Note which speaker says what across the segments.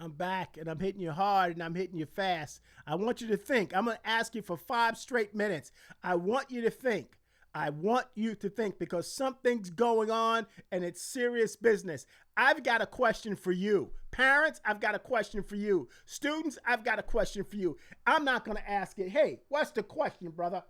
Speaker 1: I'm back, and I'm hitting you hard, and I'm hitting you fast. I want you to think. I'm going to ask you for 5 straight minutes. I want you to think. I want you to think because something's going on, and it's serious business. I've got a question for you. Parents, I've got a question for you. Students, I've got a question for you. I'm not going to ask it. Hey, what's the question, brother?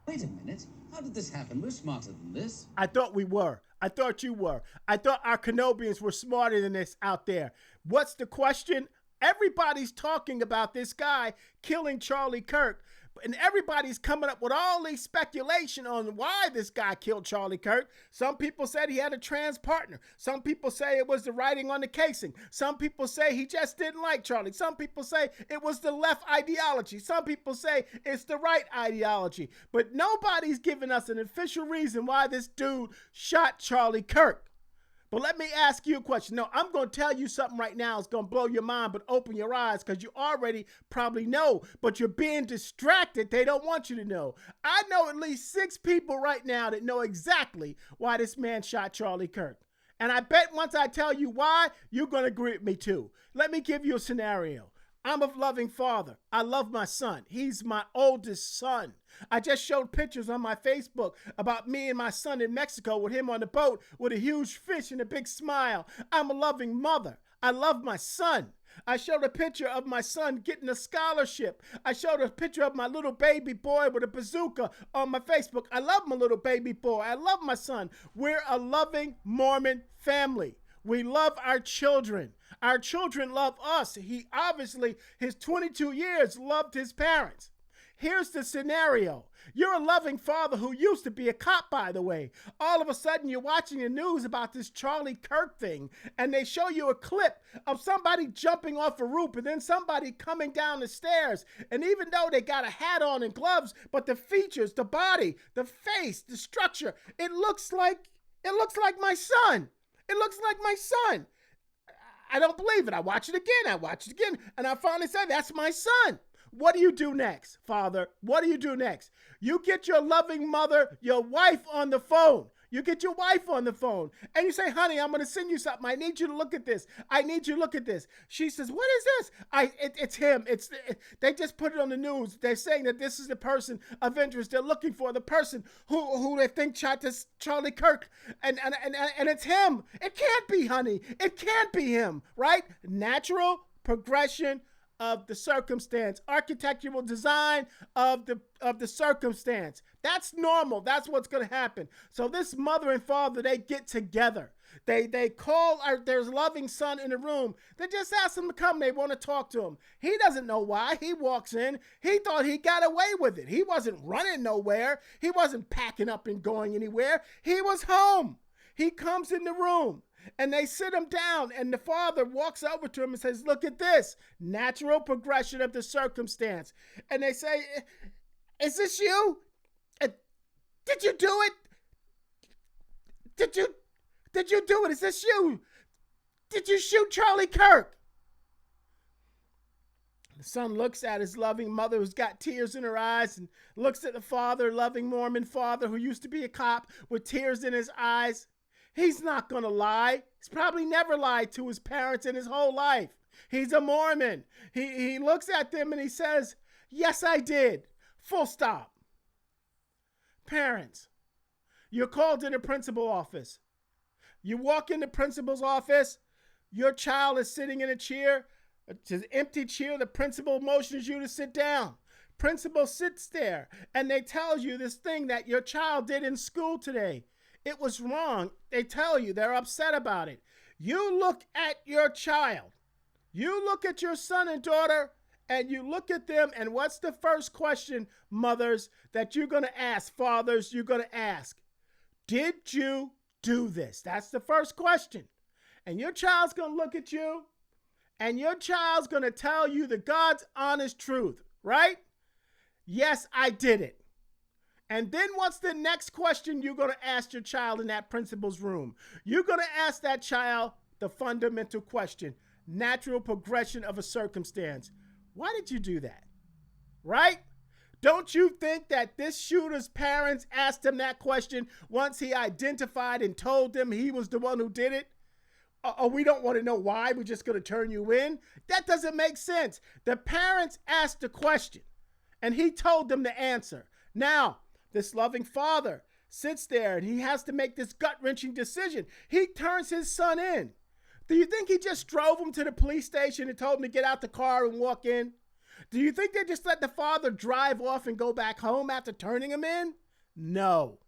Speaker 2: Wait a minute. How did this happen? We're smarter than this.
Speaker 1: I thought we were. I thought you were. I thought our Kenobians were smarter than this out there. What's the question? Everybody's talking about this guy killing Charlie Kirk. And everybody's coming up with all these speculation on why this guy killed Charlie Kirk. Some people said he had a trans partner. Some people say it was the writing on the casing. Some people say he just didn't like Charlie. Some people say it was the left ideology. Some people say it's the right ideology. But nobody's giving us an official reason why this dude shot Charlie Kirk. But let me ask you a question. No, I'm going to tell you something right now. It's going to blow your mind, but open your eyes because you already probably know, but you're being distracted. They don't want you to know. I know at least 6 people right now that know exactly why this man shot Charlie Kirk. And I bet once I tell you why, you're going to agree with me too. Let me give you a scenario. I'm a loving father. I love my son. He's my oldest son. I just showed pictures on my Facebook about me and my son in Mexico with him on the boat with a huge fish and a big smile. I'm a loving mother. I love my son. I showed a picture of my son getting a scholarship. I showed a picture of my little baby boy with a bazooka on my Facebook. I love my little baby boy. I love my son. We're a loving Mormon family. We love our children. Our children love us. He obviously, his 22 years, loved his parents. Here's the scenario. You're a loving father who used to be a cop, by the way. All of a sudden, you're watching the news about this Charlie Kirk thing, and they show you a clip of somebody jumping off a roof and then somebody coming down the stairs. And even though they got a hat on and gloves, but the features, the body, the face, the structure, it looks like my son. It looks like my son. I don't believe it. I watch it again. And I finally said, that's my son. What do you do next, father? What do you do next? You get your loving mother, your wife on the phone. You get your wife on the phone and you say, honey, I'm going to send you something. I need you to look at this. I need you to look at this. She says, what is this? It's him. They just put it on the news. They're saying that this is the person of interest they're looking for, the person who they think shot this Charlie Kirk. And it's him. It can't be, honey. It can't be him, right? Natural progression of the circumstance, architectural design of the circumstance. That's normal. That's what's going to happen. So this mother and father, they get together. They call their loving son in the room. They just ask him to come. They want to talk to him. He doesn't know why. He walks in. He thought he got away with it. He wasn't running nowhere. He wasn't packing up and going anywhere. He was home. He comes in the room. And they sit him down, and the father walks over to him and says, look at this, natural progression of the circumstance. And they say, is this you? Did you do it? Did you do it? Is this you? Did you shoot Charlie Kirk? The son looks at his loving mother who's got tears in her eyes and looks at the father, loving Mormon father who used to be a cop with tears in his eyes. He's not going to lie. He's probably never lied to his parents in his whole life. He's a Mormon. He looks at them and he says, yes, I did. Full stop. Parents, you're called in the principal's office. You walk in the principal's office. Your child is sitting in a chair, an empty chair. The principal motions you to sit down. Principal sits there and they tell you this thing that your child did in school today. It was wrong. They tell you they're upset about it. You look at your child. You look at your son and daughter and you look at them. And what's the first question, mothers, that you're going to ask? Fathers, you're going to ask, did you do this? That's the first question. And your child's going to look at you and your child's going to tell you the God's honest truth, right? Yes, I did it. And then what's the next question you're going to ask your child in that principal's room? You're going to ask that child the fundamental question, natural progression of a circumstance. Why did you do that? Right? Don't you think that this shooter's parents asked him that question once he identified and told them he was the one who did it? Oh, we don't want to know why. We're just going to turn you in. That doesn't make sense. The parents asked the question, and he told them the answer. Now, this loving father sits there, and he has to make this gut-wrenching decision. He turns his son in. Do you think he just drove him to the police station and told him to get out the car and walk in? Do you think they just let the father drive off and go back home after turning him in? No.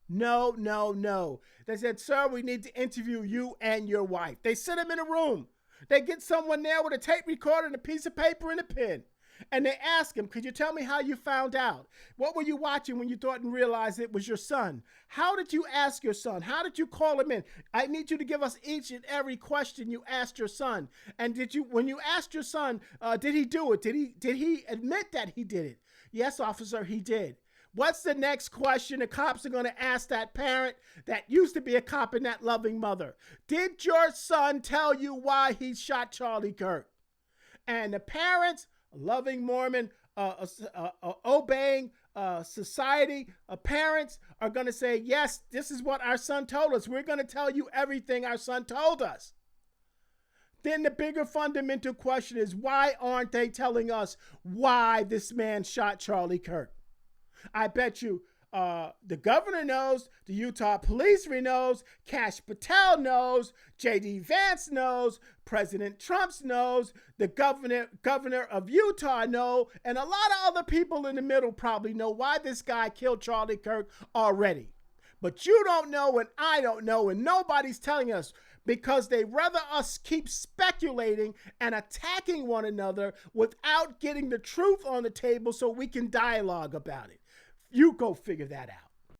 Speaker 1: No, no, no. They said, sir, we need to interview you and your wife. They sit him in a room. They get someone there with a tape recorder and a piece of paper and a pen. And they ask him, could you tell me how you found out? What were you watching when you thought and realized it was your son? How did you ask your son? How did you call him in? I need you to give us each and every question you asked your son. And when you asked your son, did he do it? Did he admit that he did it? Yes, officer, he did. What's the next question the cops are going to ask that parent that used to be a cop and that loving mother? Did your son tell you why he shot Charlie Kirk? And the parents, loving Mormon, obeying society, parents are going to say, yes, this is what our son told us. We're going to tell you everything our son told us. Then the bigger fundamental question is, why aren't they telling us why this man shot Charlie Kirk? I bet you the governor knows, the Utah police knows, Kash Patel knows, J.D. Vance knows, President Trump knows, the governor of Utah knows, and a lot of other people in the middle probably know why this guy killed Charlie Kirk already. But you don't know and I don't know and nobody's telling us because they rather us keep speculating and attacking one another without getting the truth on the table so we can dialogue about it. You go figure that out.